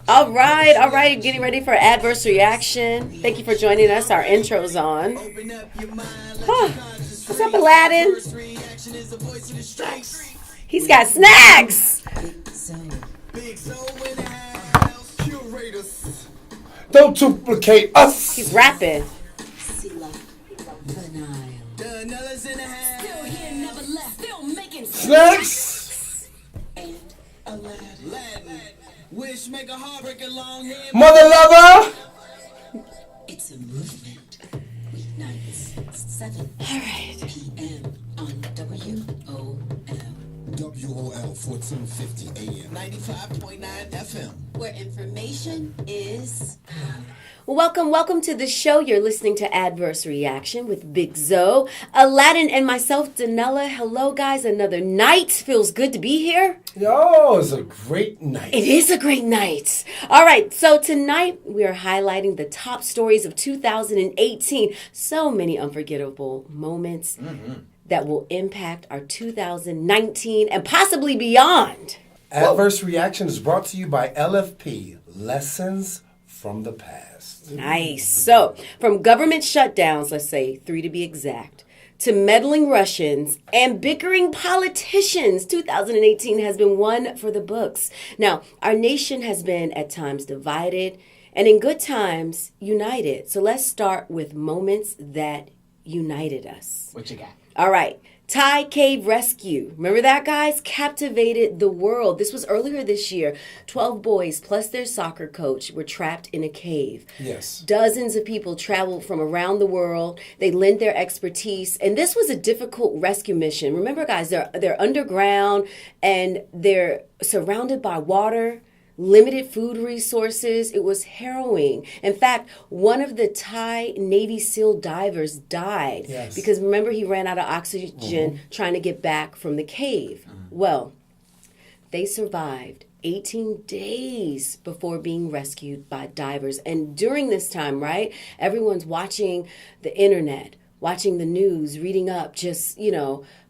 All right. Getting ready for adverse reaction. Thank you for joining us. Our intro's on. What's up, Aladdin? He's got snacks. Don't duplicate us. He's rapping. Snacks. Mother lover. It's a movement. Weeknights, 7 p.m. on WOL. WOL 1450 AM. 95.9 FM. Where information is power. Welcome to the show. You're listening to Adverse Reaction with Big Zo, Aladdin, and myself, Danella. Hello, guys. Another night. Feels good to be here. Yo, it's a great night. It is a great night. All right, so tonight we are highlighting the top stories of 2018. So many unforgettable moments that will impact our 2019 and possibly beyond. Adverse Reaction is brought to you by LFP, Lessons from the Past. Nice. So, from government shutdowns, let's say 3 to be exact, to meddling Russians and bickering politicians, 2018 has been one for the books. Now, our nation has been at times divided and in good times united. So let's start with moments that united us. What you got? All right. Thai cave rescue. Remember that, guys? Captivated the world. This was earlier this year. 12 boys plus their soccer coach were trapped in a cave. Yes. Dozens of people traveled from around the world. They lent their expertise. And this was a difficult rescue mission. Remember, guys, they're underground and they're surrounded by water, limited food resources. It was harrowing. In fact, one of the Thai Navy SEAL divers died because remember he ran out of oxygen trying to get back from the cave. Well, they survived 18 days before being rescued by divers. And during this time, right, everyone's watching the internet, watching the news, reading up, just,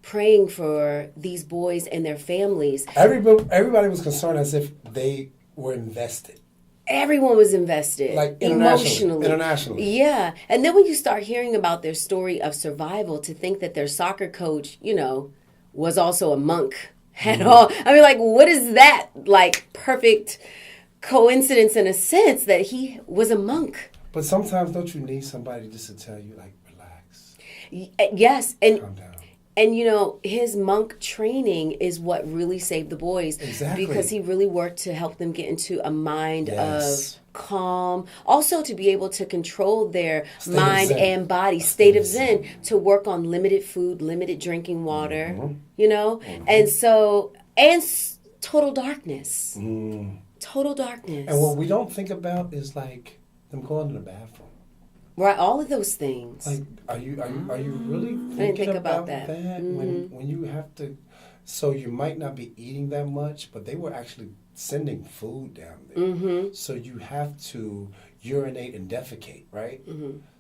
praying for these boys and their families. Everybody was concerned as if they were invested. Everyone was invested. Like emotionally. Internationally. Yeah. And then when you start hearing about their story of survival, to think that their soccer coach, was also a monk at all. I mean, what is that? Perfect coincidence in a sense that he was a monk. But sometimes don't you need somebody just to tell you, relax? Yes. And calm down. And, his monk training is what really saved the boys. Exactly. Because he really worked to help them get into a mind of calm. Also to be able to control their mind and body, state of zen, to work on limited food, limited drinking water, And so, and total darkness. Total darkness. And what we don't think about is, them going to the bathroom. Right, all of those things. Are you really thinking I didn't think about that. when you have to? So you might not be eating that much, but they were actually sending food down there. So you have to urinate and defecate, right?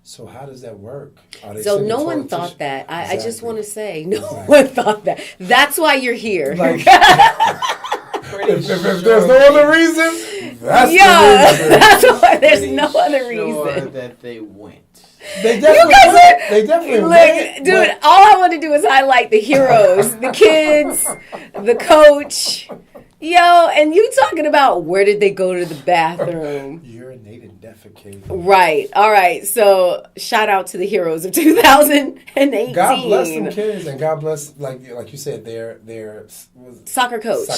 So how does that work? So no one thought that. I just want to say, no one thought that. That's why you're here. If there's no other reason, that's the reason. That's why there's no other reason that they went. They definitely went. Dude, all I want to do is highlight the heroes, the kids, the coach. And you talking about where did they go to the bathroom? Urinate and defecate. Right. All right. So shout out to the heroes of 2018. God bless them kids, and God bless, like you said, their soccer coach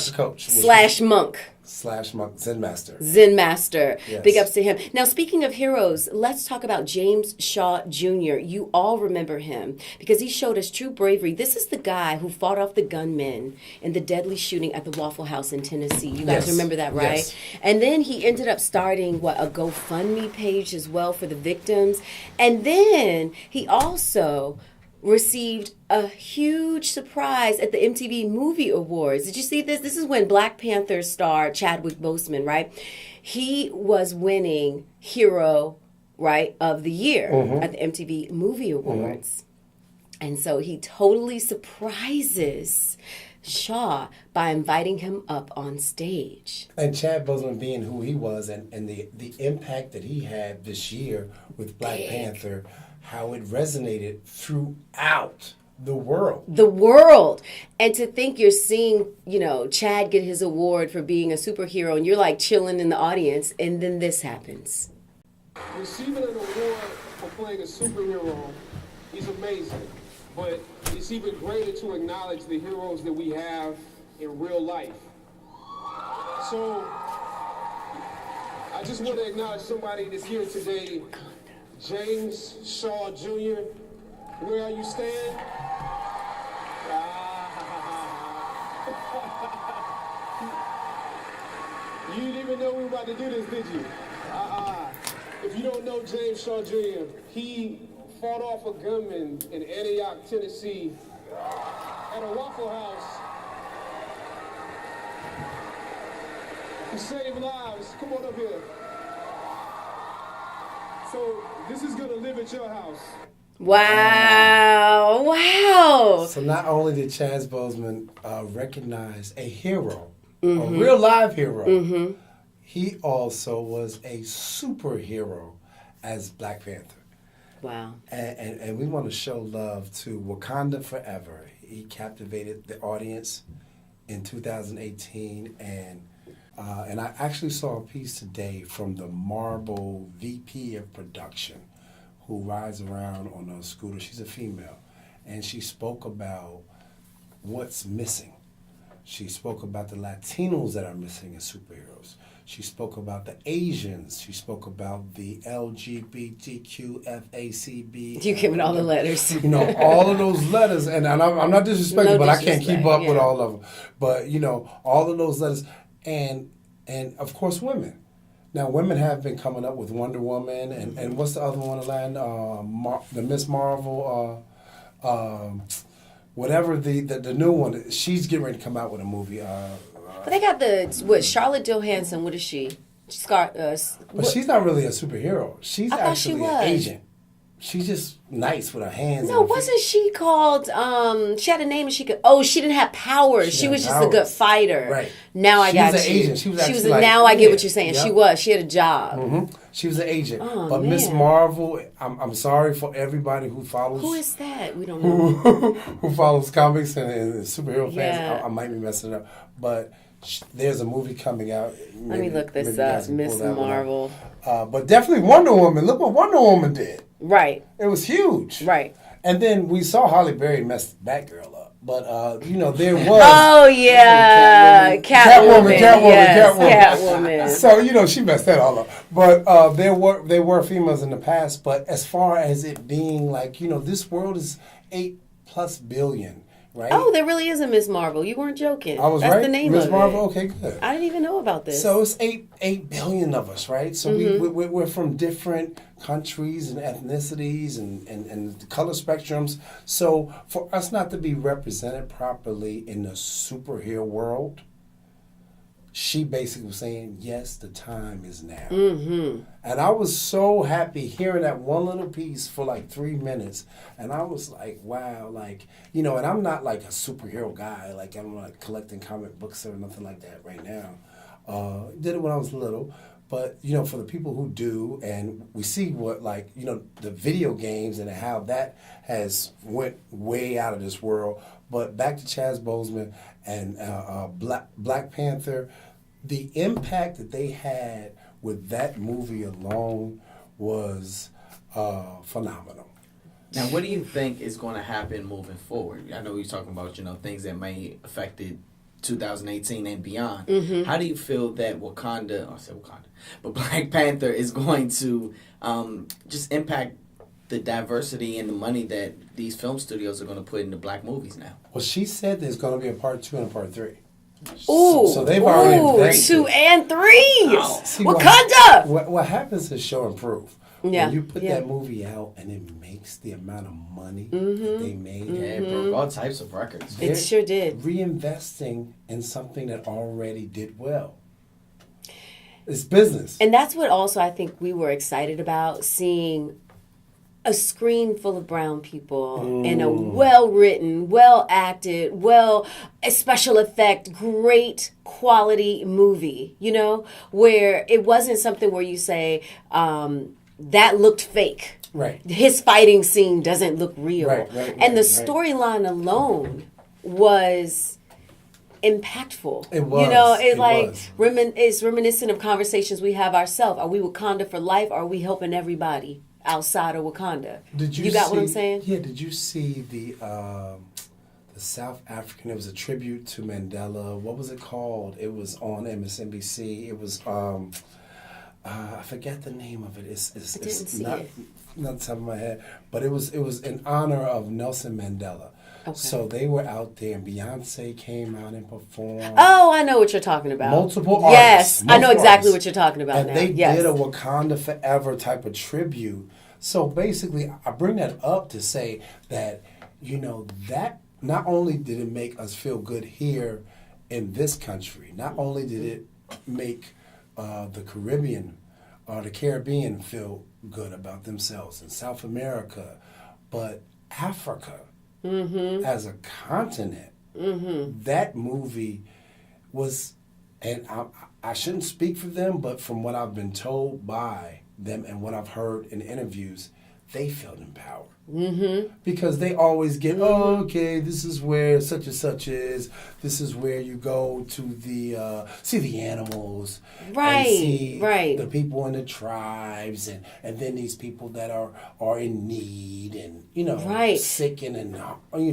/ monk. Zen master. Yes. Big ups to him. Now, speaking of heroes, let's talk about James Shaw Jr. You all remember him because he showed us true bravery. This is the guy who fought off the gunmen in the deadly shooting at the Waffle House in Tennessee. You guys remember that, right? Yes. And then he ended up starting, a GoFundMe page as well for the victims. And then he also received a huge surprise at the MTV Movie Awards. Did you see this? This is when Black Panther star Chadwick Boseman, right? He was winning Hero, right, of the Year at the MTV Movie Awards. And so he totally surprises Shaw by inviting him up on stage. And Chad Boseman being who he was and the impact that he had this year with Black Panther, how it resonated throughout the world. The world. And to think you're seeing, Chad get his award for being a superhero and you're like chilling in the audience and then this happens. Receiving an award for playing a superhero is amazing, but it's even greater to acknowledge the heroes that we have in real life. So, I just want to acknowledge somebody that's here today, James Shaw Jr. Where are you staying? You didn't even know we were about to do this, did you? If you don't know James Shaw Jr., he fought off a gunman in Antioch, Tennessee, at a Waffle House. He saved lives. Come on up here. So this is gonna live at your house. Wow. Wow. So not only did Chaz Boseman recognize a hero, a real live hero, he also was a superhero as Black Panther. Wow. And we want to show love to Wakanda Forever. He captivated the audience in 2018, and I actually saw a piece today from the Marvel VP of production, who rides around on a scooter. She's a female, and she spoke about what's missing. She spoke about the Latinos that are missing as superheroes. She spoke about the Asians. She spoke about the LGBTQFACB. You giving all the letters. All of those letters. And I'm not disrespecting, No but I can't disrespect, keep up with yeah. all of them. But, all of those letters. And of course, women. Now, women have been coming up with Wonder Woman. And what's the other one, Alain? The Miss Marvel, whatever the new one. She's getting ready to come out with a movie. But they got Charlotte Johansson, what is she? But she's not really a superhero. She's I thought she actually was. an agent. She's just nice with her hands. No, and her wasn't she called, she had a name and she didn't have powers. She didn't was have just a good powers. fighter. Right. Now I She got was an you. agent. She was actually now I get what you're saying. Yep. She had a job. She was an agent. Oh, But Miss man. Marvel, I'm sorry for everybody who follows Who is that? We don't know. who follows comics and superhero fans. Yeah. I might be messing it up. But there's a movie coming out. Let me look this maybe you guys up. can Miss pull that one up. Marvel. But definitely Wonder Woman. Look what Wonder Woman did. Right. It was huge. Right. And then we saw Halle Berry mess Batgirl up. But, there was... Oh, yeah. Catwoman. Yes, Catwoman. So, she messed that all up. But there were females in the past. But as far as it being like, this world is 8+ billion, right? Oh, there really is a Miss Marvel. You weren't joking. I was That's right. the name Miss of Marvel. it. Okay, good. I didn't even know about this. So it's 8 billion of us, right? So we're from different countries and ethnicities and the color spectrums. So for us not to be represented properly in the superhero world, she basically was saying, yes, the time is now. And I was so happy hearing that one little piece for like 3 minutes. And I was like, wow, and I'm not like a superhero guy. Like, I'm not collecting comic books or nothing like that right now. Did it when I was little. But, for the people who do, and we see what, the video games and how that has went way out of this world. But back to Chaz Boseman and Black Panther, the impact that they had with that movie alone was phenomenal. Now, what do you think is going to happen moving forward? I know you're talking about, things that may affected 2018 and beyond. How do you feel that but Black Panther is going to just impact the diversity and the money that these film studios are going to put into black movies now? Well, she said there's going to be a part 2 and a part 3. Ooh. So they've already banked 2 it. and 3. See, Wakanda. What happens is show and prove. Yeah, When you put yeah. that movie out and it makes the amount of money that they made, Yeah, it broke all types of records. It sure did. Reinvesting in something that already did well. It's business. And that's what also I think we were excited about, seeing a screen full of brown people in a well-written, well-acted, special effect, great quality movie, where it wasn't something where you say, that looked fake. Right. His fighting scene doesn't look real. Right, and the right. storyline alone was impactful. It was. It's It like was. it's reminiscent of conversations we have ourselves. Are we Wakanda for life, or are we helping everybody outside of Wakanda? Did you got see, what I'm saying? Yeah. Did you see the South African? It was a tribute to Mandela. What was it called? It was on MSNBC. It was I forget the name of it. It's didn't see not it. not the top of my head, but it was in honor of Nelson Mandela. Okay. So they were out there, and Beyonce came out and performed. Oh, I know what you're talking about. Multiple Yes, artists. I know multiple exactly artists. what you're talking about And now. they Yes. did a Wakanda Forever type of tribute. So basically, I bring that up to say that, that not only did it make us feel good here in this country, not only did it make the Caribbean or the Caribbean feel good about themselves in South America, but Africa as a continent, that movie was, and I shouldn't speak for them, but from what I've been told by them and what I've heard in interviews, they felt empowered. Because they always get, oh, okay, this is where such and such is. This is where you go to the see the animals, Right, and see right. the people in the tribes, and then these people that are in need and Right. sick and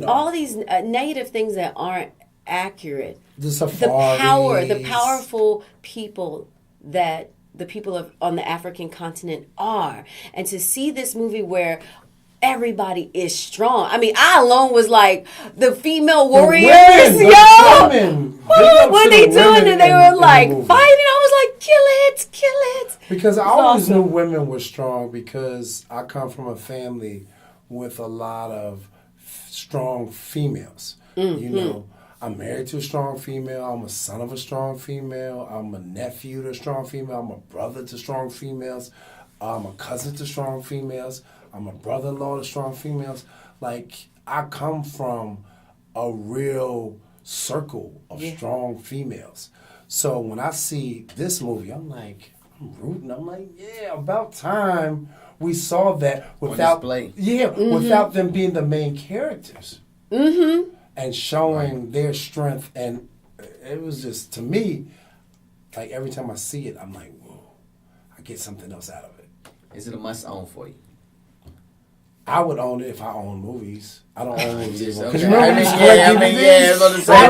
All these negative things that aren't accurate. the The powerful people that the people on the African continent are. And to see this movie where everybody is strong. I mean, I alone was like, the female warriors, what they doing? And they were like fighting. I was like, kill it. Because I always awesome. knew women were strong because I come from a family with a lot of strong females. I'm married to a strong female. I'm a son of a strong female. I'm a nephew to a strong female. I'm a brother to strong females. I'm a cousin to strong females. I'm a brother-in-law to strong females. Like, I come from a real circle of strong females. So when I see this movie, I'm rooting. I'm like, yeah, about time we saw that without display. without them being the main characters and showing their strength. And it was just, to me, like every time I see it, I'm like, whoa, I get something else out of it. Is it a must own for you? I would own it if I own movies. I don't own movies Just, anymore. Because okay. you remember we used to collect DVDs? I was gonna say, I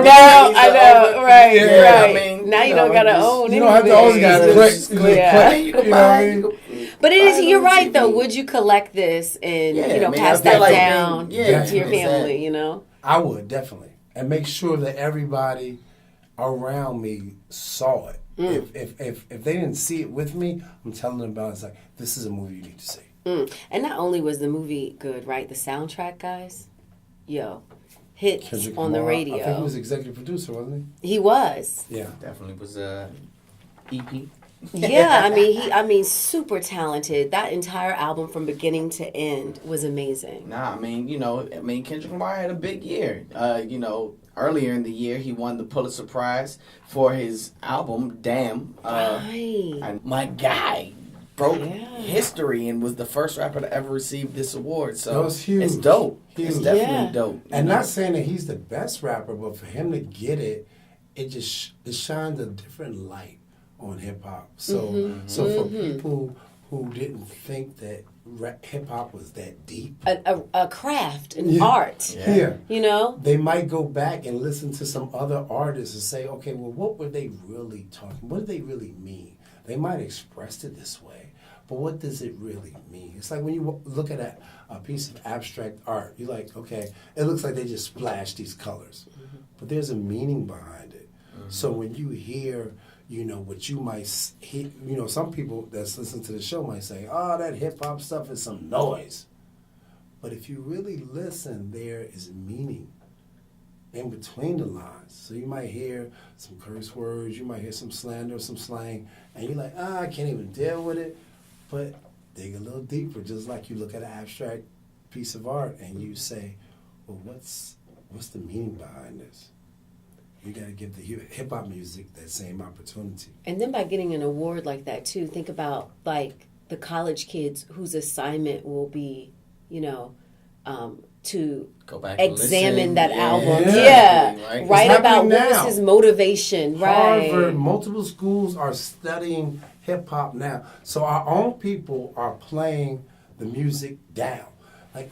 know, right, Yeah, right. I mean, now you don't gotta own You don't have to anything. own it. You Just just click. click. Yeah. You can You know buy what I it. mean? But it is, Buy it you're on right TV. though. Would you collect this and Yeah, I mean, pass I feel that like down yeah, to your exactly. family? I would, definitely. And make sure that everybody around me saw it. If they didn't see it with me, I'm telling them about it. It's like, this is a movie you need to see. And not only was the movie good, right? The soundtrack, guys, hits Kendrick on the Lamar, radio. I think he was executive producer, wasn't He was. he? Yeah. Definitely was EP. Yeah, I mean, super talented. That entire album from beginning to end was amazing. Nah, I mean, Kendrick Lamar had a big year. Earlier in the year, he won the Pulitzer Prize for his album, Damn. Right. And my guy broke Yeah. history and was the first rapper to ever receive this award. So That was huge. it's dope. It's Huge. definitely Yeah. dope. And not saying that he's the best rapper, but for him to get it, it just it shined a different light on hip hop. So for people who didn't think that hip hop was that deep, A craft, an art. Yeah. they might go back and listen to some other artists and say, okay, well, what were they really talking? What did they really mean? They might have expressed it this way, but what does it really mean? It's like when you look at a piece of abstract art, you're like, okay, it looks like they just splashed these colors, but there's a meaning behind it. So when you hear, what you might hear, some people that's listening to the show might say, oh, that hip hop stuff is some noise. But if you really listen, there is meaning in between the lines. So you might hear some curse words, you might hear some slander, some slang, and you're like, I can't even deal with it. But dig a little deeper, just like you look at an abstract piece of art and you say, well, what's the meaning behind this? You got to give the hip hop music that same opportunity. And then by getting an award like that too, think about like the college kids whose assignment will be, to Go back and examine listen. that album. Yeah. Yeah. Right. Write It's about happening what now. was his motivation. Right. Harvard, multiple schools are studying hip hop now. So our own people are playing the music down. Like,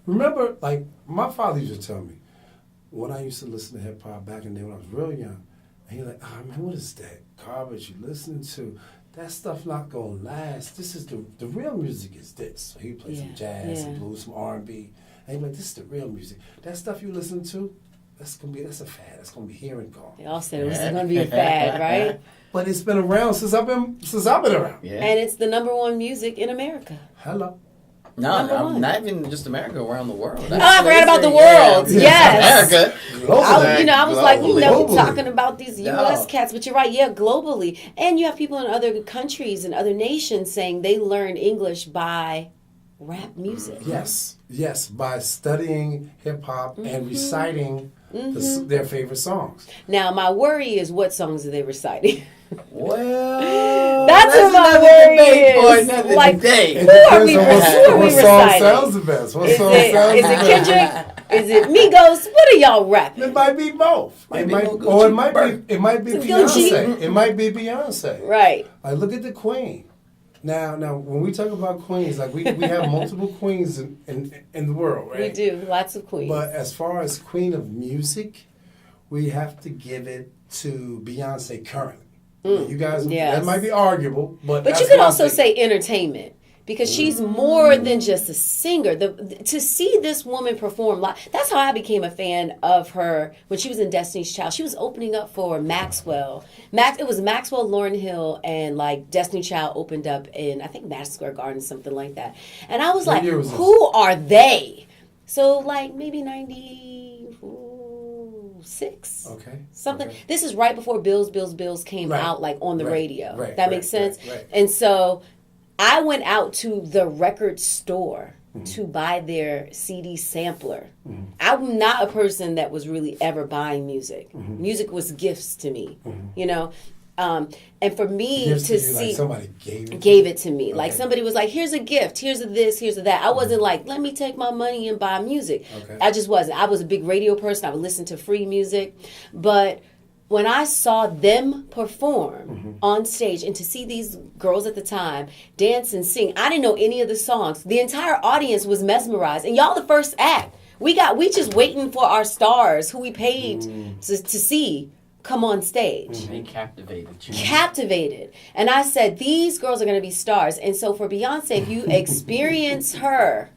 remember, like, my father used to tell me, when I used to listen to hip hop back in the day when I was real young, and he's like, man, what is that garbage you listening to? That stuff not gonna last. This is the real music is this. So he plays some jazz, some blues, some R&B. And he's like, this is the real music. That stuff you listen to, that's a fad. That's gonna be here and gone. They all said it was going to be a fad, right? But it's been around since I've been around. Yeah. And it's the number one music in America. Hello. Number No, one. not even just America, around the world. Oh, I forgot about the world. Yes. America. I was like, we know Globally. talking about these U.S. No. cats, but you're right, yeah, globally. And you have people in other countries and other nations saying they learn English by rap music. Yes, by studying hip hop and reciting their favorite songs. Now, my worry is what songs are they reciting? Well, That's what my another worry debate for is. another Like, day. It Who are depends we- on who are we what song reciting? sounds the best. What Is song it sounds the best? Kendrick? Is it Migos? What are y'all rapping? It might be both. Might It be might, Lil or it Gucci might Bert. be. It might be Some Beyonce. Gucci. It might be Beyonce. Right. Like, look at the Queen. Now, when we talk about queens, like we have multiple queens in the world, right? We do. Lots of queens. But as far as queen of music, we have to give it to Beyonce currently. You guys, yes. that might be arguable, but But that's you could my also take. say entertainment because she's more than just a singer. To see this woman perform live, that's how I became a fan of her when she was in Destiny's Child. She was opening up for Maxwell. It was Maxwell, Lauryn Hill, and like Destiny Child opened up in I think Madison Square Garden, something like that. And I was What like, year was this? who are they? So like maybe 96. Okay. Something. Okay. This is right before Bills came Right. out, like on the Right. radio. Right. That Right. makes sense. Right. And so, I went out to the record store to buy their CD sampler. I'm not a person that was really ever buying music. Music was gifts to me, And for me Gifts to you, see. like somebody gave Gave it to me. Like Okay. somebody was like, here's a gift, here's a this, here's a that. I wasn't like, let me take my money and buy music. Okay. I just wasn't. I was a big radio person. I would listen to free music. But when I saw them perform on stage and to see these girls at the time dance and sing, I didn't know any of the songs. The entire audience was mesmerized. And y'all the first act. We just waiting for our stars who we paid to see come on stage. They captivated you. Captivated. And I said, these girls are going to be stars. And so for Beyonce, if you experience her,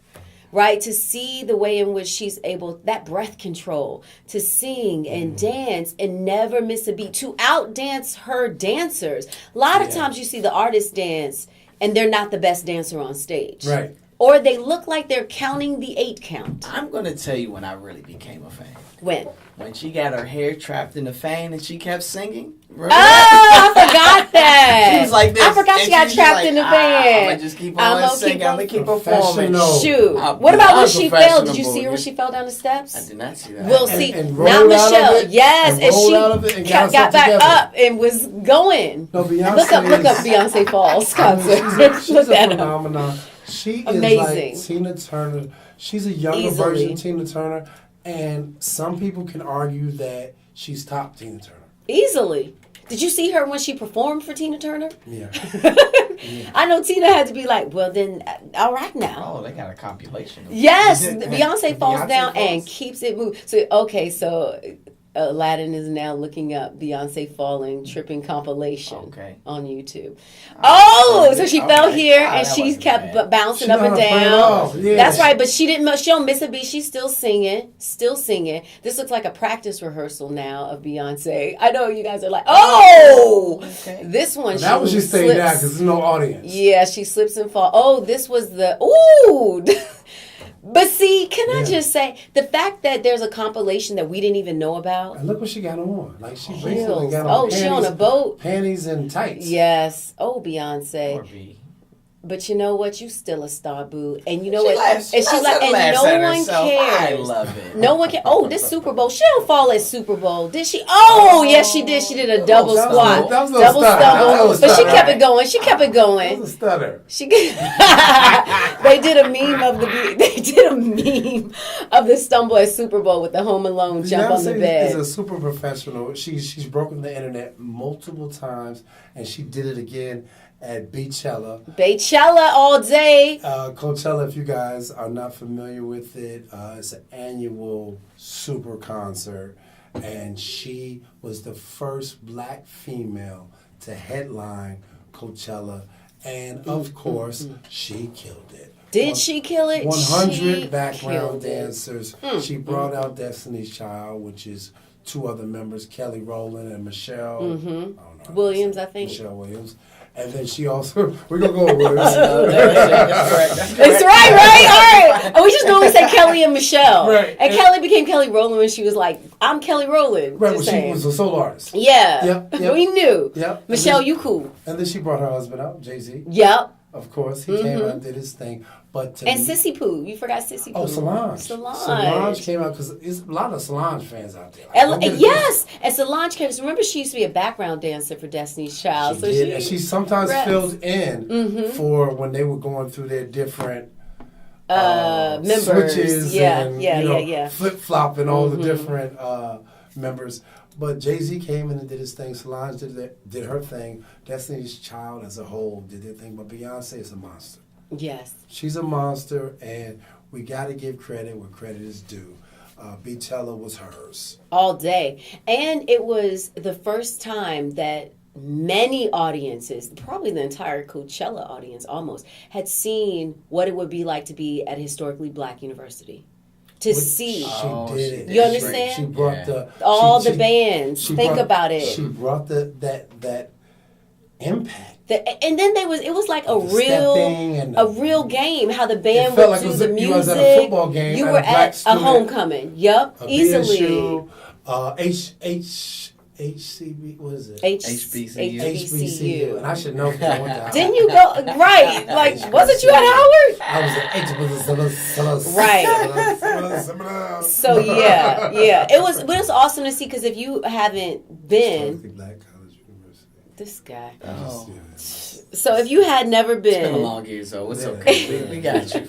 right, to see the way in which she's able, that breath control, to sing and dance and never miss a beat, to outdance her dancers. A lot of times you see the artist dance and they're not the best dancer on stage. Right. Or they look like they're counting the 8 count. I'm going to tell you when I really became a fan. When She got her hair trapped in a fan and she kept singing. Oh, I forgot that. She was like this. I forgot she and got was trapped like, in the I'm fan. going to just keep I'm on gonna singing. keep I'm going to keep performing. Professional. Shoot. I- What about I when was she fell? Did you professional, see her when boy. she fell down the steps? I did not see that. We'll see. and Not rolled out of Michelle. it, Yes, and and rolled she out of it and got got herself back together. up and was going. No, Beyonce. Look up Beyonce Falls concert. She's Look a that up. phenomenon. She is Amazing. like Tina Turner. She's a younger Easily. version of Tina Turner, and some people can argue that she's top Tina Turner. Easily. Did you see her when she performed for Tina Turner? Yeah. I know Tina had to be like, well then, all right now. Oh, they got a compilation. Yes, Beyonce falls Beyonce down and falls. keeps it moving. So okay, so Aladdin is now looking up Beyonce falling tripping compilation Okay. on YouTube. Oh, so she fell Okay. here Ah, and that she wasn't kept bad. bouncing She up know and how to play it down. off, yeah. That's right, but she don't miss a beat. She's still singing. This looks like a practice rehearsal now of Beyonce. I know you guys are like, oh, Okay. this one. That was she stayed slips. down because there's no audience. Yeah, she slips and falls. Oh, this was the ooh. But see, can I just say the fact that there's a compilation that we didn't even know about? And look what she got on. Like she basically Heels. got on Oh, panties, she on a boat. panties and tights. Yes. Oh, Or Beyonce. B. But you know what? You still a star, boo. And you know She what? laughs- and she she laughs and at no one herself. cares. I love it. No one can. Oh, this Super Bowl. She don't fall at Super Bowl, did she? Oh, yes, she did. She did a double that was squat, a- that was a double stutter. stumble. That was a But she stutter. kept it going. She kept it That going. was a stutter. She they did a meme of the stumble at Super Bowl with the Home Alone jump on the Beyonce bed. is a super professional. She's broken the internet multiple times, and she did it again at Beachella. Beychella all day. Coachella, if you guys are not familiar with it, it's an annual super concert, and she was the first black female to headline Coachella, and of course, she killed it. Did she kill it? 100 She background killed it. dancers. She brought out Destiny's Child, which is two other members, Kelly Rowland and Michelle I don't know how to Williams, say it. I think. Michelle Williams. And then she also, we're going to go with Williams. That's correct. That's It's correct. right, right? All right. And we just normally say Kelly and Michelle. Right. And Kelly became Kelly Rowland when she was like, I'm Kelly Rowland. Right, Just well, she saying. was a solo artist. Yeah. Yep. We knew. Yep. Michelle, And then- you cool. And then she brought her husband out, Jay-Z. Yep. Of course, he came out and did his thing. But to And me- Sissy Pooh. You forgot Sissy Pooh. Oh, Solange. Solange came out because there's a lot of Solange fans out there. Like, don't get it Yes, and Solange came. Remember, she used to be a background dancer for Destiny's Child. She so did, and she sometimes reps. filled in for when they were going through their different members. switches Yeah, and yeah, you know, yeah. flip flop and all the different members. But Jay-Z came in and did his thing. Solange did her thing. Destiny's Child as a whole did their thing. But Beyonce is a monster. Yes. She's a monster, and we got to give credit where credit is due. Beachella was hers. All day. And it was the first time that many audiences, probably the entire Coachella audience almost, had seen what it would be like to be at a historically black university. To see. She Oh, did she it. did You understand? She brought Yeah. the All she- the bands. she Think brought- about it. She brought that impact. And then it was like a The stepping and real game. How the band It felt would like do it was the you music. was at a football game You at were a black at a student, homecoming. Yep, A easily. BSU, HCB, what is it? HBCU. And I should know because I went to Howard. Didn't you go right? Like, wasn't you at Howard? I was at Right. So yeah. It was awesome to see because if you haven't been, Black College University. this guy. Oh. So if you had never It's been a been. long year, so it's Yeah. okay. We got you.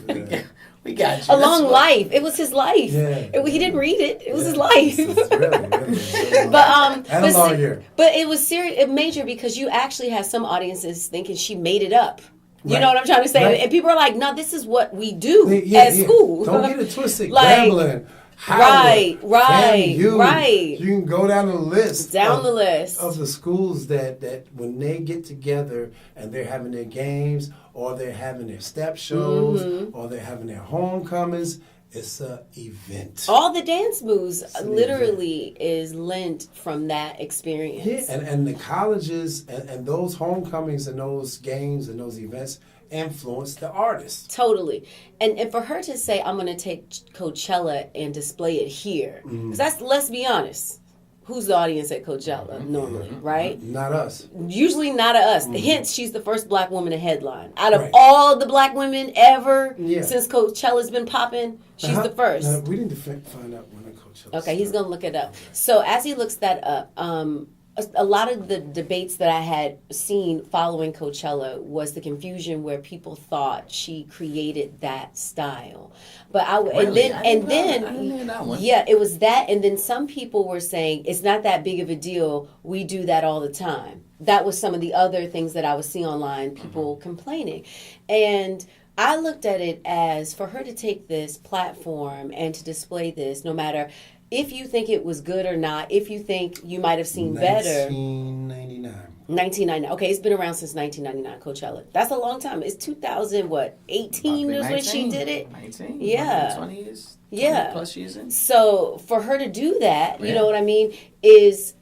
We got you. A long That's what- life. It was his life. Yeah. He didn't read it. It was his life. Really. But And a long year. But it was serious, major because you actually had some audiences thinking she made it up. You Right. know what I'm trying to say? Right. And people are like, "No, this is what we do Yeah, at yeah. school." Don't get it twisted. Like, Grambling, Howard, right, FAMU. right. You can go down the list. Down of- the list. of the schools that when they get together and they're having their games or they're having their step shows Mm-hmm. or they're having their homecomings, it's a event. All the dance moves an literally is lent from that experience. Yeah, and the colleges and those homecomings and those games and those events influence the artists. Totally. And for her to say, I'm going to take Coachella and display it here. Because that's, let's be honest, who's the audience at Coachella normally, right? Not us. Usually not us. Hence, she's the first black woman to headline. Out of Right. all the black women ever, Yeah. since Coachella's been popping, she's the first. We need to find out when the Coachella. Okay, he's going to look it up. So as he looks that up, a lot of the debates that I had seen following Coachella was the confusion where people thought she created that style. But Really? I didn't hear that one. yeah, it was that, and then some people were saying it's not that big of a deal. We do that all the time. That was some of the other things that I was seeing online, people complaining, and I looked at it as for her to take this platform and to display this, no matter if you think it was good or not, if you think you might have seen better. 1999. 1999. Okay, it's been around since 1999, Coachella. That's a long time. It's 2000, what, 18 is when she did it? 19? Yeah. 20 years? 20 Yeah. plus years in? So for her to do that, you Yeah. know what I mean, is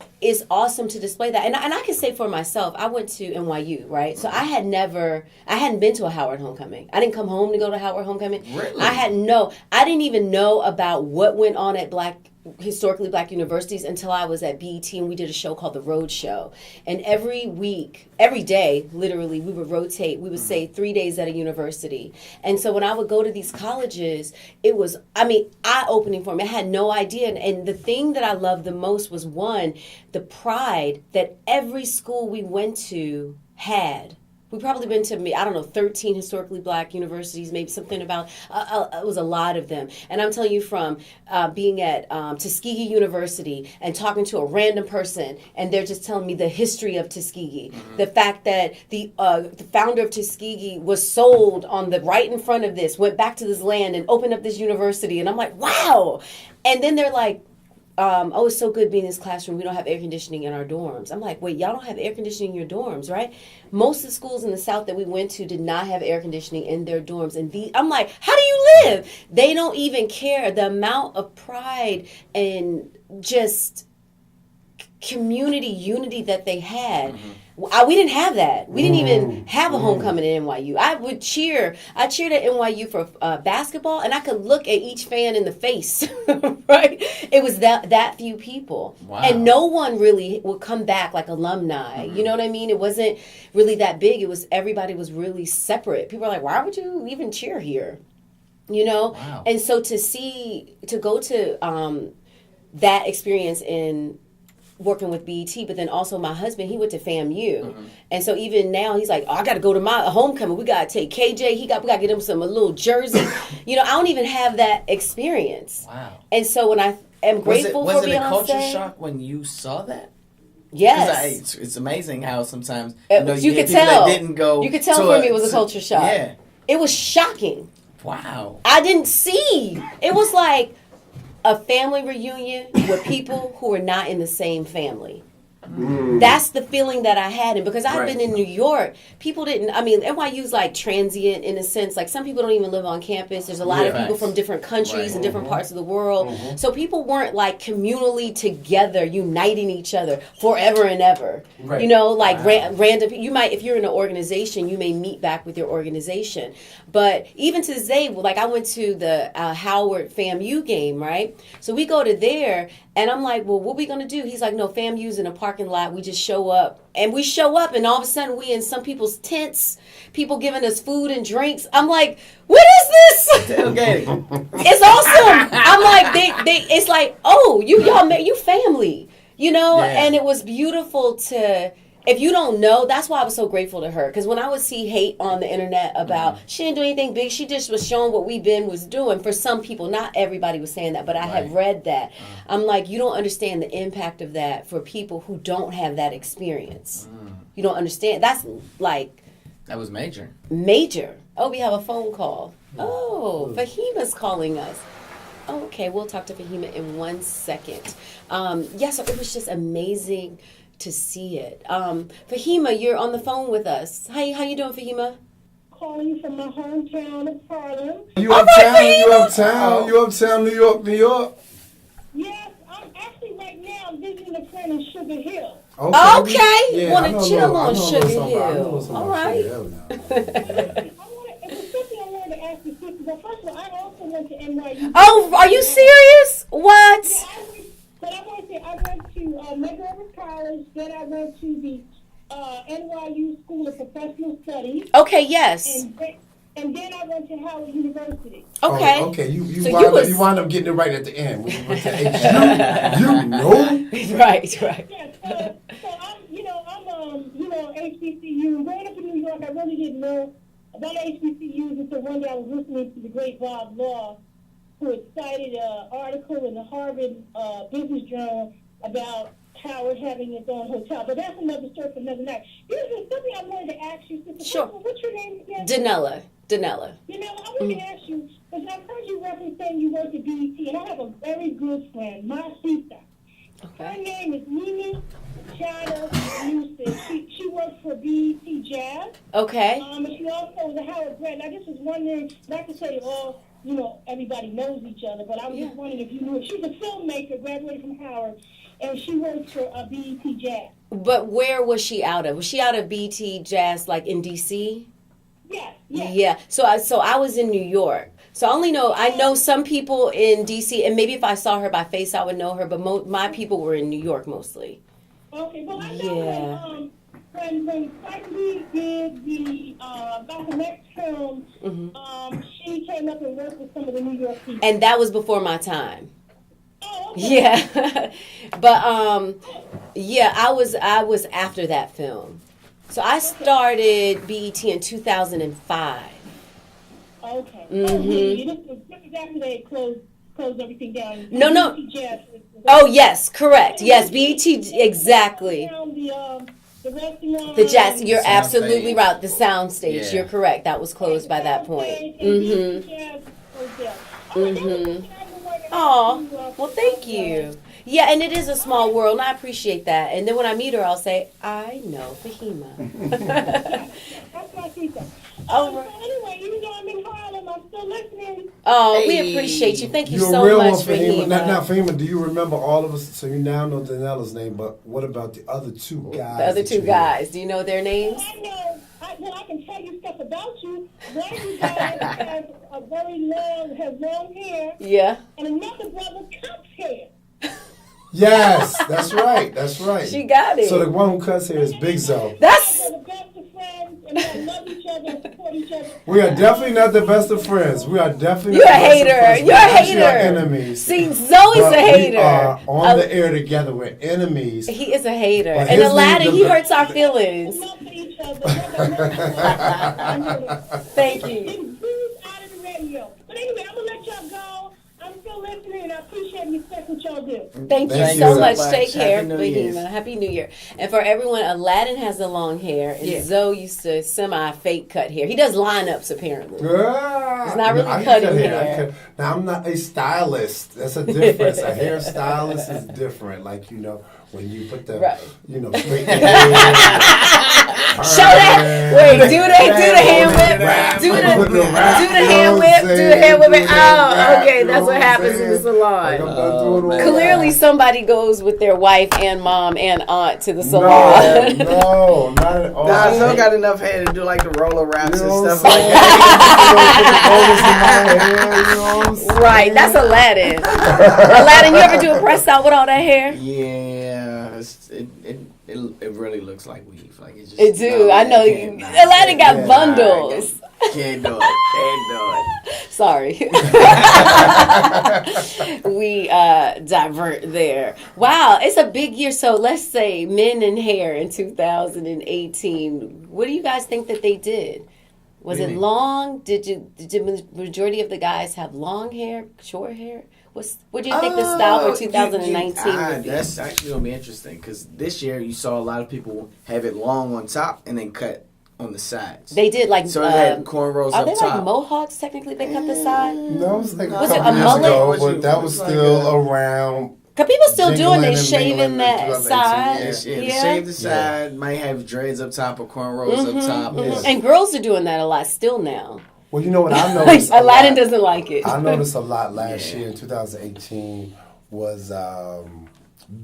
awesome to display that. And I can say for myself, I went to NYU, right? So I hadn't been to a Howard homecoming. I didn't come home to go to Howard homecoming. Really? I didn't even know about what went on at Black historically black universities until I was at BET, and we did a show called The Road Show. And every week, every day, literally, we would rotate. We would say 3 days at a university. And so when I would go to these colleges, it was, eye-opening for me. I had no idea. And the thing that I loved the most was, one, the pride that every school we went to had. We've probably been to, 13 historically black universities, maybe something about, it was a lot of them. And I'm telling you, from being at Tuskegee University and talking to a random person, and they're just telling me the history of Tuskegee. Mm-hmm. The fact that the founder of Tuskegee was sold on the right in front of this, went back to this land and opened up this university. And I'm like, wow. And then they're like, it's so good being in this classroom. We don't have air conditioning in our dorms. I'm like, wait, y'all don't have air conditioning in your dorms, right? Most of the schools in the South that we went to did not have air conditioning in their dorms. And I'm like, how do you live? They don't even care. The amount of pride and just community unity that they had. Mm-hmm. We didn't have that. We didn't even have a homecoming at NYU. I cheered at NYU for basketball, and I could look at each fan in the face, right? It was that few people. Wow. And no one really would come back like alumni. Mm-hmm. You know what I mean? It wasn't really that big. Everybody was really separate. People are like, why would you even cheer here? You know? Wow. And so to go to that experience in working with BET, but then also my husband, he went to FAMU. Mm-hmm. And so even now he's like, I got to go to my homecoming. We got to take KJ. We got to get him a little jersey. I don't even have that experience. Wow. And so when I am grateful for Beyonce. Was it a culture shock when you saw that? Yes. It's amazing how sometimes, you could tell. That didn't go. You could tell for me it was a culture shock. Yeah. It was shocking. Wow. I didn't see. It was like a family reunion with people who were not in the same family. Mm. That's the feeling that I had. And because I've been in New York, people didn't, NYU's like transient in a sense. Like some people don't even live on campus. There's a lot of people from different countries and different parts of the world. Mm-hmm. So people weren't like communally together, uniting each other forever and ever. Right. Random, you might, if you're in an organization, you may meet back with your organization. But even to this day, like I went to the Howard FAMU game, right? So we go to there, and I'm like, well, what are we going to do? He's like, no, FAMU's in a parking lot. We just show up. And we show up, and all of a sudden, we in some people's tents, people giving us food and drinks. I'm like, what is this? Okay. It's awesome. I'm like, it's like, oh, you family, And it was beautiful to... If you don't know, that's why I was so grateful to her. Because when I would see hate on the internet about she didn't do anything big, she just was showing what was doing. For some people, not everybody was saying that, but I had read that. I'm like, you don't understand the impact of that for people who don't have that experience. You don't understand. That's like... That was major. Major. Oh, we have a phone call. Oh, Fahima's calling us. Okay, we'll talk to Fahima in 1 second. So it was just amazing to see it. Fahima, you're on the phone with us. How you doing, Fahima? Calling from my hometown of Harlem. You uptown, New York, New York? Yes, I'm actually right now visiting a friend in Sugar Hill. Okay. Yeah, want to chill on Sugar Hill. All right. It's something I wanted to ask you, sister. But first of all, I also went to NYU. Oh, are you serious? What? Yeah, but I want to say I went to Medgar College, then I went to the NYU School of Professional Studies. Okay, yes. And then I went to Howard University. Okay. Okay, you wound up getting it right at the end. When you went to HBCU. Right. Yes, so I'm HBCU. Growing up in New York, I really didn't know about HBCUs until one day I was listening to the great Bob Law, who had cited an article in the Harvard Business Journal about Howard having its own hotel. But that's another story for another night. There's something I wanted to ask you, sister. Sure. What's your name again? Danella. I wanted to ask you, because I've heard you reference saying you work at BET, and I have a very good friend, Masita. Okay. Her name is Mimi Chada Newsom. She works for BET Jazz. Okay. And she also is a Howard grad. I just was wondering, not to say everybody knows each other, but I was just wondering if you knew her. She's a filmmaker, graduated from Howard, and she works for BET Jazz. But where was she out of? Was she out of BET Jazz, like in D.C.? Yes. Yeah. So I was in New York. So I know some people in DC, and maybe if I saw her by face, I would know her. But my people were in New York mostly. Okay, well, I know when Spike Lee did the Malcolm X film, she came up and worked with some of the New York people. And that was before my time. Oh, okay. Yeah, but yeah, I was after that film. So I started BET in 2005. Okay. Oh, really? This is after they closed everything down. No. BET Jazz was- Oh yes, correct. Yes, BET exactly. Down the restaurant. The jazz. You're Sound absolutely stage. right. The sound stage. Yeah. You're correct. That was closed by that point. Oh, well, thank you. Yeah, and it is a small world, and I appreciate that. And then when I meet her, I'll say, I know Fahima. That's my sister. Oh, So anyway, even though I'm in Harlem, I'm still listening. Oh, we Hey. appreciate you. Thank you You're so a real much, one, Fahima. Now, Fahima. Fahima, do you remember all of us? So you now know Danella's name, but what about the other two guys? The other that two you know? guys, do you know their names? I know. I can tell you stuff about you. One of you guys has long hair, Yeah. and another brother cuts hair. Yes, that's right. That's right. She got it. So the one who cuts hair is Big Zo. That's We're the best of friends, and we love each other and support each other. We are definitely not the best of friends. We are definitely You're not a the best of hater. friends. You're We a actually are hater. enemies. See, Zoe's But a hater. We are on the air together. We're enemies. He is a hater. But And his Aladdin, name- he hurts our feelings. We love for each other. Thank you. Getting booed out of the radio. But anyway, I'm gonna let y'all go. I'm still listening, and I appreciate and respect what y'all do. Thank you Thank so you. much. Happy Take care, New Year's. Fahima. Happy New Year. And for everyone, Aladdin has the long hair, and Yeah. Zoe used to semi-fake cut hair. He does lineups, apparently. It's not really cutting hair. Now I'm not a stylist. That's a difference. A hairstylist is different. Like when you put the Right. straighten the hair. Show that. Wait, do the hand whip. Do the hand whip. Do the hand whip. Oh, okay. That's what happens in the salon. Clearly, somebody goes with their wife and mom and aunt to the salon. No, not at all. Nah, Zoe got enough hair to do like the roller wraps You and know what I'm stuff like saying? that. Right, that's Aladdin. Aladdin, you ever do a press out with all that hair? Yeah, it really looks like weave. Like it just. It do. no, I know. can't- Aladdin got Yeah. bundles. Can't do it. Can't do it. Sorry. We divert there. Wow, it's a big year. So let's say men in hair in 2018. What do you guys think that they did? Was it long? Did the majority of the guys have long hair, short hair? What do you think the style for 2019 would be? That's actually gonna be interesting because this year you saw a lot of people have it long on top and then cut on the sides. They did like So it had cornrows are up they top. like mohawks? Technically, they cut the side. No, it was like Was a it couple a years mullet? ago, Was but it- that was was like still a- around. Cause people still doing Jingling they and shaving mingling that in 2018, side. Yeah, shave the side, might have dreads up top or cornrows up top. mhm. And girls are doing that a lot still now. Well, you know what I noticed? a Aladdin lot? doesn't like it. I noticed a lot last year in 2018 was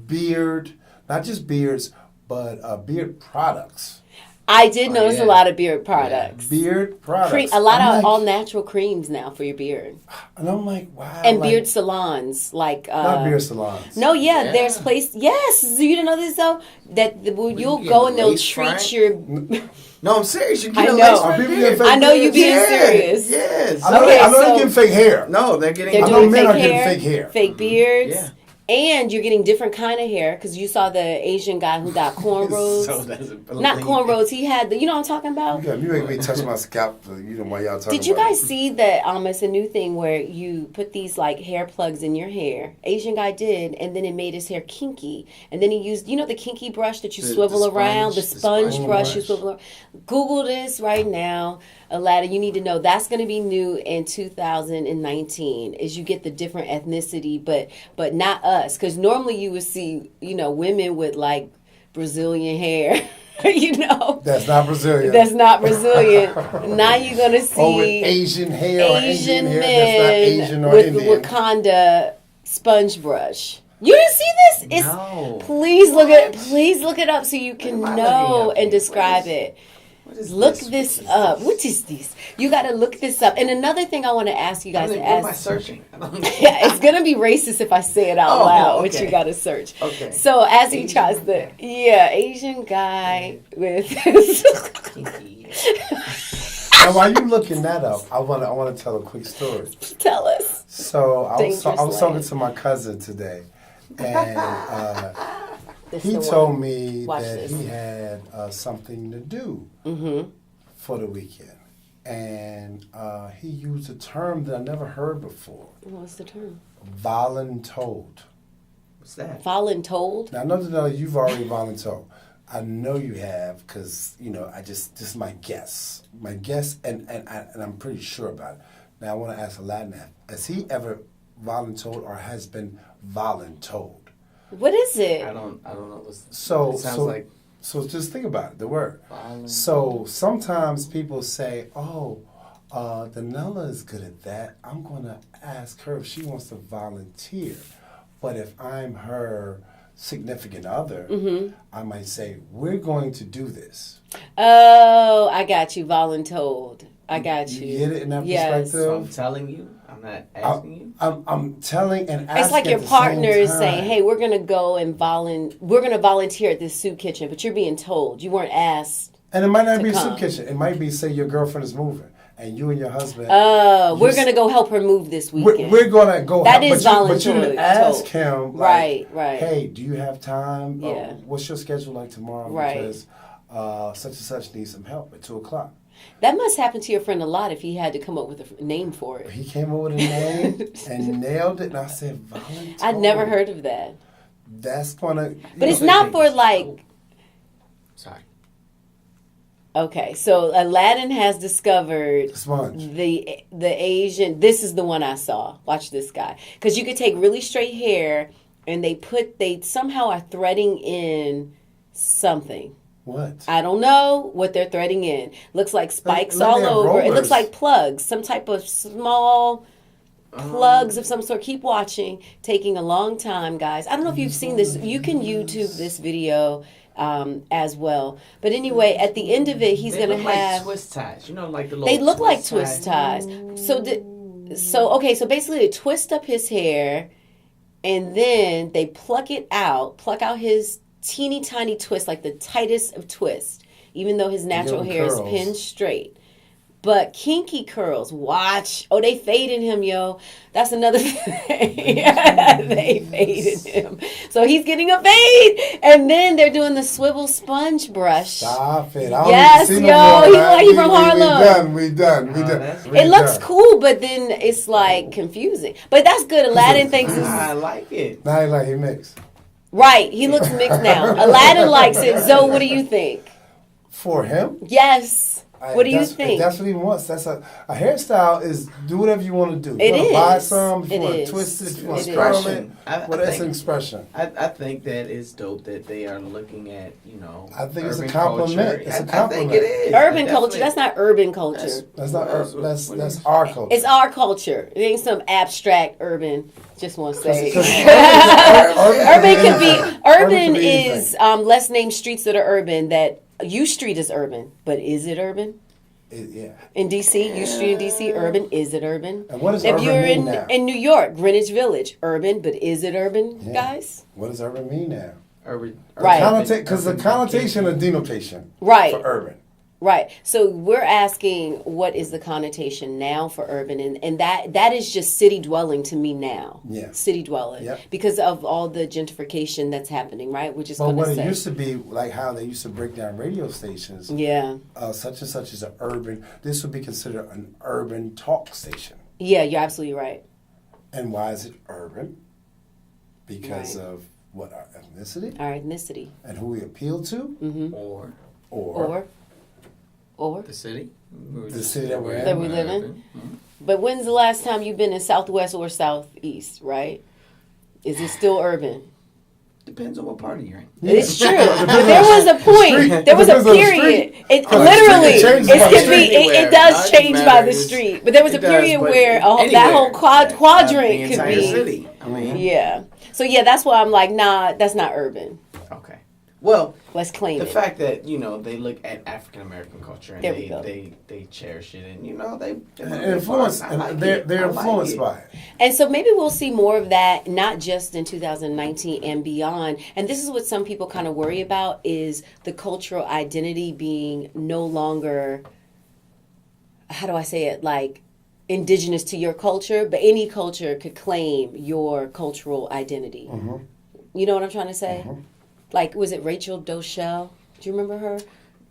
beard, not just beards, but beard products. I did notice yeah. a lot of beard products. Beard products. A lot I'm of like- all natural creams now for your beard. And I'm like, wow. And like, beard salons, like Not beard salons. No, yeah, Yeah. there's place. Yes, you didn't know this though. You'll get go and they'll lace treat front. your. No, I'm serious. You I get a know. lace Are front people beard. getting fake I know you beards? being Yeah, serious. Yes. I know, Okay, I know so- they're getting fake hair. No, they're getting. They're I know doing men fake are getting hair, fake hair. fake beards. Yeah. And you're getting different kind of hair because you saw the Asian guy who got cornrows. So doesn't believe Not it. cornrows. He had the. You know what I'm talking about? You make me touch my scalp. While y'all talking. Did you about guys it. see that? It's a new thing where you put these like hair plugs in your hair. Asian guy did, and then it made his hair kinky. And then he used, the kinky brush that you The swivel sponge- around, the the sponge sponge brush you brush. swivel around. Google this right now, Aladdin. You need to know that's going to be new in 2019. Is you get the different ethnicity, but not us, because normally you would see women with like Brazilian hair. That's not Brazilian. That's not Brazilian. Now you're gonna see Or with Asian hair or Asian Indian hair men that's not Asian or with Indian. the Wakanda sponge brush. You didn't see this? It's No. please look it up so you can Why know looking at and this? describe it. Look this up. What is this? You got to look this up. And another thing I want to ask you guys What to am I ask. searching? Yeah, it's gonna be racist if I say it out Oh, loud, which okay. you gotta search. Okay. So as he tries to, Asian guy with. Now, while you looking that up, I want to tell a quick story. Tell us. So I was Dangerous talking land. to my cousin today, and This he the told one. me Watch that this. he had something to do for the weekend, and he used a term that I never heard before: What's the term? voluntold. What's that? Voluntold. Now, I know that you've already voluntold. I know you have because this is my guess, and I'm pretty sure about it. Now I want to ask Aladdin: has he ever voluntold or has been voluntold? What is it? I don't know. So it sounds so, like so just think about it, the word. voluntold. So sometimes people say, "Oh, Danella is good at that. I'm gonna ask her if she wants to volunteer." But if I'm her significant other, I might say, "We're going to do this." Oh, I got you. Voluntold. I got you. You get it in that Yes. So I'm perspective? telling you. I'm not asking you. I'm telling and asking. It's like your at the partner same is saying, time. "Hey, we're gonna go and we're gonna volunteer at this soup kitchen," but you're being told. You weren't asked. And it might not to be a come. soup kitchen. It might be, say, your girlfriend is moving, and you and your husband. We're you- gonna go help her move this We're, weekend. we're gonna go. That help, is but you didn't voluntold. ask him. Like, Right. Hey, do you have time? Yeah. What's your schedule like tomorrow? Right. Because such and such needs some help at 2:00. That must happen to your friend a lot if he had to come up with a name for it. He came up with a name and nailed it, and I said, voluntold. I'd never heard of that. That's gonna. But it's you not know, for like. Sorry. Okay, so Aladdin has discovered Sponge. the Asian. This is the one I saw. Watch this guy, because you could take really straight hair, and they somehow are threading in something. What? I don't know what they're threading in. Looks like spikes Look, all they have over. It rollers. looks like plugs, some type of small plugs of some sort. Keep watching. Taking a long time, guys. I don't know if you've seen this. You can YouTube this video as well. But anyway, at the end of it, he's They gonna look like have. twist ties. You know, like the little. They look like twist twist ties. So so basically they twist up his hair, and then they pluck out his teeny tiny twist, like the tightest of twists, even though his natural Little hair is curls. pinned straight. But kinky curls, watch. Oh, they faded him, yo. That's another thing. They faded him. So he's getting a fade. And then they're doing the swivel sponge brush. Stop it! I don't Yes, need to see yo, no more, he's man. like he from Harlem. We done. that's- We It looks done. cool, but then it's like confusing. But that's good. Aladdin thinks it's I like it. Now he like he mixed. right. He looks mixed now. Aladdin likes it. Zoe, what do you think? For him? Yes. What do you That's- think? If that's what he wants. That's a hairstyle is do whatever you want to do. It You want to buy is. some, if you It want to is. twist it, if you want It to is. curl it. Expression. I Well, that's think- an expression. I think that it's dope that they are looking at, I think it's a urban compliment. culture. It's a I think compliment. it is. Urban Definitely. culture. That's not urban culture. That's not What else? that's our culture. It's our culture. It ain't some abstract urban. Just want to say. Urban could be. Urban could be is let's name streets that are urban. That U Street is urban, but is it urban? Yeah. In DC, U Street in DC, urban. Is it urban? And what does if urban you're mean now? in New York, Greenwich Village, urban, but is it urban, Yeah. guys? What does urban mean now? Urban, Right. Because the connotation of denotation Right. for urban. Right. So we're asking what is the connotation now for urban, and that is just city dwelling to me now. Yeah. City dwelling. Yep. Because of all the gentrification that's happening, right? We're just But going what to it say. used to be, like how they used to break down radio stations, Yeah. such and such is an urban, this would be considered an urban talk station. Yeah, you're absolutely right. And why is it urban? Because Right. of what, our ethnicity Our ethnicity. and who we appeal to, or Or. the city. The city that we're in. That we live in. But when's the last time you've been in Southwest or Southeast, right? Is it still urban? Depends on what party you're in. It's true. But there was a point. There was a Depends on the period. street. It 'Cause the literally, street changes it by the could be. street. It does Not change by the matters. street. But there was a It does, period but where that anywhere. whole quadrant The could entire be. city. I mean, Yeah. So yeah, that's why I'm like, nah, that's not urban. okay. Well, Let's claim the it. fact that they look at African American culture and There we go. they cherish it, and they Influence, I like and it. they're I like influenced it. by it. And so maybe we'll see more of that, not just in 2019 and beyond. And this is what some people kind of worry about, is the cultural identity being no longer, how do I say it, like indigenous to your culture, but any culture could claim your cultural identity. You know what I'm trying to say? Like, was it Rachel Doshell? Do you remember her?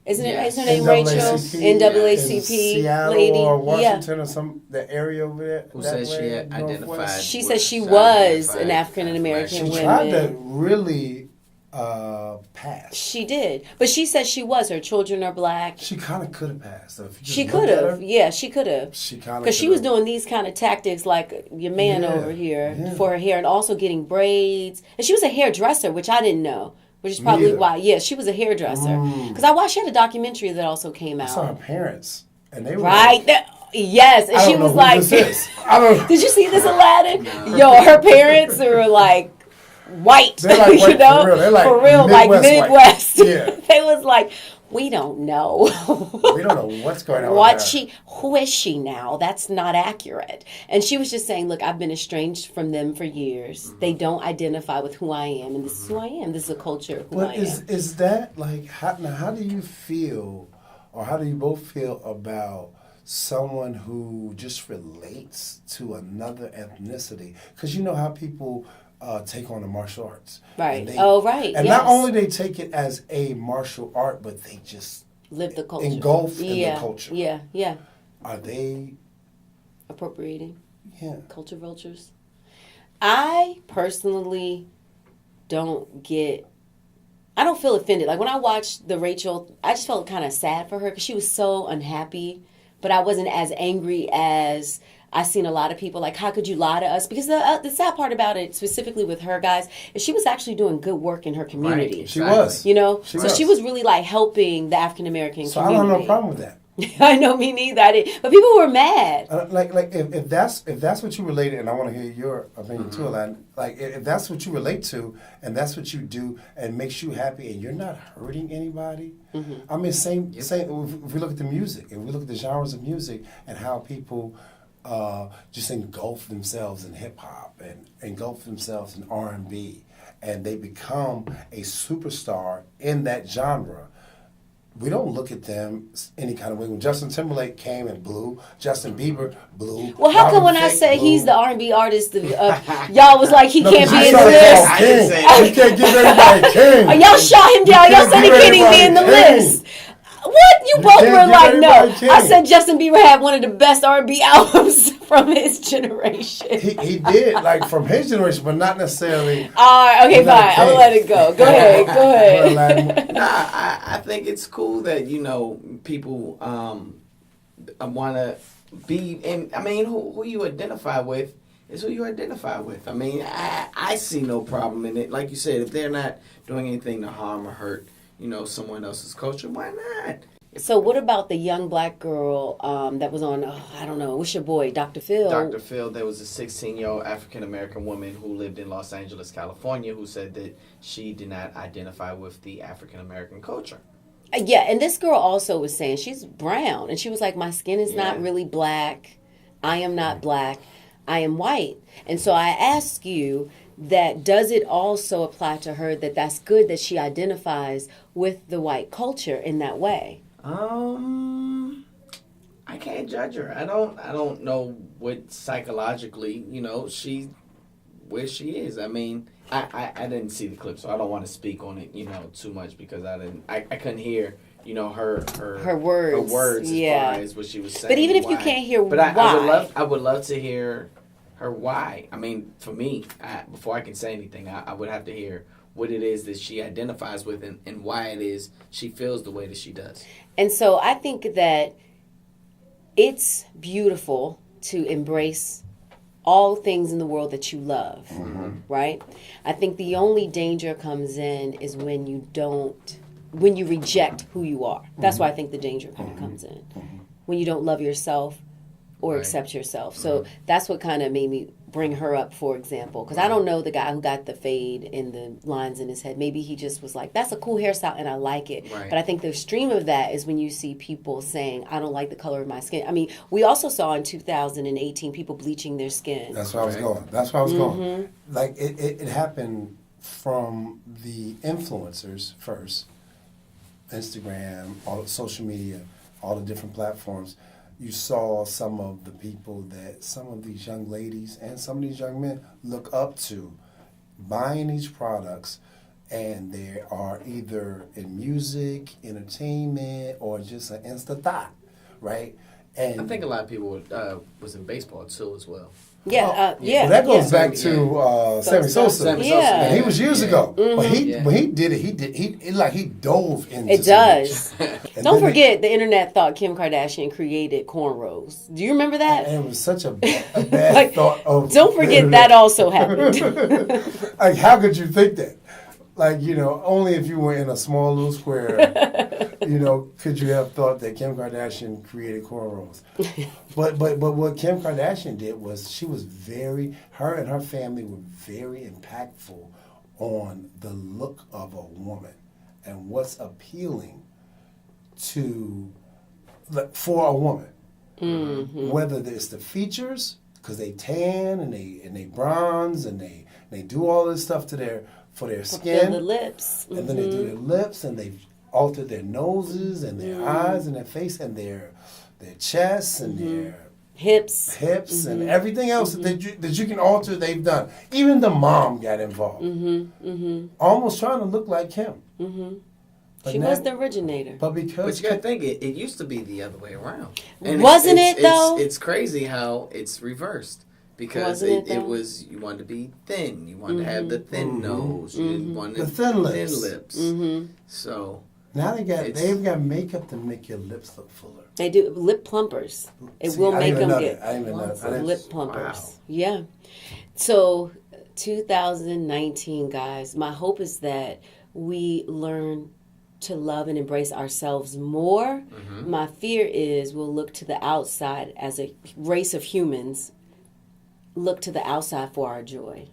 Isn't Yes. her name Rachel? In NAACP Seattle lady. or Yeah. Washington or the area over there. Who that said she way, had Northwest. identified? She with- said she she was identified an African American She woman. tried to really pass. She did, but she said she was. Her children are black. She kind of could have passed. So if you just She look could at have. her, Yeah, she could have. She kind of Because she was doing these kind of tactics, like your man Yeah, over here, yeah. for her hair, and also getting braids. And she was a hairdresser, which I didn't know, which is probably either. why. Yeah, she was a hairdresser. Because I watched, she had a documentary that also came I saw her out. parents, and they were Right? Yes, and I she don't know was who like, this is. I don't. "Did you see this, Aladdin?" Yo, her parents were like white, They're like you white know, for real. They're like for real, like Midwest white. Midwest. Yeah. They was like, we don't know. We don't know what's going on. What with her. who is she now? That's not accurate. And she was just saying, look, I've been estranged from them for years. They don't identify with who I am, and this is who I am. This is a culture of who But I is am. is that like how do you feel, or how do you both feel about someone who just relates to another ethnicity? Because you know how people take on the martial arts, Right. And Oh, right, And yes. not only they take it as a martial art, but they just Live the culture. engulf in yeah, the culture. Yeah, yeah. Are they? Appropriating. Yeah. Culture vultures. I personally don't feel offended. Like when I watched the Rachel, I just felt kind of sad for her because she was so unhappy, but I wasn't as angry as I've seen a lot of people. Like, how could you lie to us? Because the sad part about it, specifically with her, guys, is she was actually doing good work in her community. She was. You know? She so was. she was really like helping the African American So community. I don't have no problem with that. I know, me neither. I didn't. But people were mad. Like if that's what you relate, and I want to hear your opinion too, Alain. Like if that's what you relate to, and that's what you do, and makes you happy, and you're not hurting anybody. I mean, same. If we look at the music, and we look at the genres of music, and how people just engulf themselves in hip hop and engulf themselves in R&B, and they become a superstar in that genre. We don't look at them any kind of way. When Justin Timberlake came and blew, Justin Bieber blew. Well, how come Robin when I Thicke say blew. he's the R&B artist, y'all was like, he No, can't but be you in the started list? off I didn't king. say that. You can't give everybody king. Y'all shot him down. Y'all can't said he give can't even be in the everybody list. king. What? You both can't were give like, no. everybody king. I said Justin Bieber had one of the best R&B albums from his generation. He did, like, from his generation, but not necessarily. All right, okay, Not fine. I'm king. gonna let it go. Go ahead. Go Well, ahead. like, Nah, I think it's cool that people want to be. And I mean, who you identify with is who you identify with. I mean, I see no problem in it. Like you said, if they're not doing anything to harm or hurt, someone else's culture, why not? So what about the young black girl that was on, I don't know, what's your boy, Dr. Phil? Dr. Phil, there was a 16-year-old African-American woman who lived in Los Angeles, California, who said that she did not identify with the African-American culture. Yeah, and this girl also was saying she's brown, and she was like, my skin is not Yeah. really black. I am not black. I am white. And so I ask you that does it also apply to her that that's good that she identifies with the white culture in that way? I can't judge her. I don't know what psychologically, where she is. I mean, I didn't see the clip, so I don't want to speak on it, too much because I couldn't hear, her words. Her words Yeah. as far as what she was saying. But even if you why. can't hear but why. I would love to hear her why. I mean, for me, before I can say anything, I would have to hear what it is that she identifies with and why it is she feels the way that she does. And so I think that it's beautiful to embrace all things in the world that you love, right? I think the only danger comes in is when you reject who you are. That's why I think the danger kind of comes in. When you don't love yourself or Right. accept yourself. So that's what kind of made me bring her up, for example, because I don't know the guy who got the fade and the lines in his head. Maybe he just was like, that's a cool hairstyle and I like it. Right. But I think the extreme of that is when you see people saying, I don't like the color of my skin. I mean, we also saw in 2018 people bleaching their skin. That's where I was going. That's where I was going. Like it happened from the influencers first, Instagram, all the social media, all the different platforms. You saw some of the people that some of these young ladies and some of these young men look up to buying these products, and they are either in music, entertainment, or just an Insta thought, right? And I think a lot of people was in baseball too as well. Yeah, well, that goes back to Sammy Sosa. Sammy Sosa, yeah. And he was years ago. But Yeah. when he did it, he dove into It does. And Don't then forget, the internet thought Kim Kardashian created cornrows. Do you remember that? And it was such a bad Like, thought of don't forget that also happened. Like, how could you think that? Like, only if you were in a small little square, could you have thought that Kim Kardashian created cornrows. But what Kim Kardashian did was her and her family were very impactful on the look of a woman and what's appealing for a woman. Mm-hmm. Whether it's the features, because they tan and they bronze and they do all this stuff for their skin. The lips. And then they do their lips, and they've altered their noses and their eyes and their face and their chests and their hips and everything else that you can alter. They've done. Even the mom got involved, almost trying to look like Kim. But she was the originator. But because you gotta think it used to be the other way around. And Wasn't it though? It's crazy how it's reversed. Because it was, you wanted to be thin. You wanted to have the thin nose. You wanted the thin lips. So now they've got makeup to make your lips look fuller. They do lip plumpers. It will make them get I didn't even know that. lip plumpers. Wow. Yeah. So 2019, guys, my hope is that we learn to love and embrace ourselves more. My fear is we'll look to the outside as a race of humans. Look to the outside for our joy.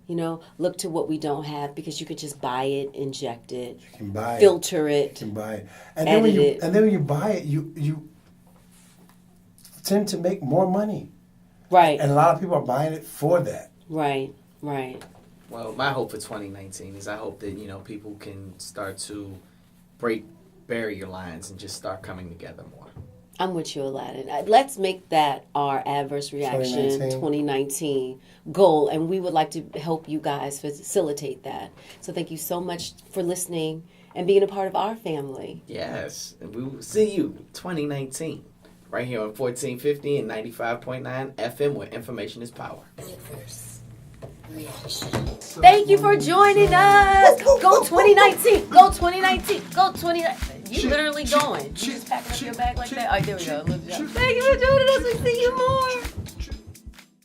Look to what we don't have because you could just buy it, inject it, You can buy filter it. it. You can buy it. And then when you buy it, you tend to make more money. Right. And a lot of people are buying it for that. Right. Well, my hope for 2019 is I hope that, people can start to break barrier lines and just start coming together more. I'm with you, Aladdin. Let's make that our Adverse Reaction 2019 goal, and we would like to help you guys facilitate that. So thank you so much for listening and being a part of our family. Yes, and we will see you 2019 right here on 1450 and 95.9 FM, where information is power. Adverse reaction. Thank you for joining us. Go 2019. Go 2019. Go 2019. You literally going. You just packing up your bag like that. All right, there we go. Thank you for joining us. We see you more.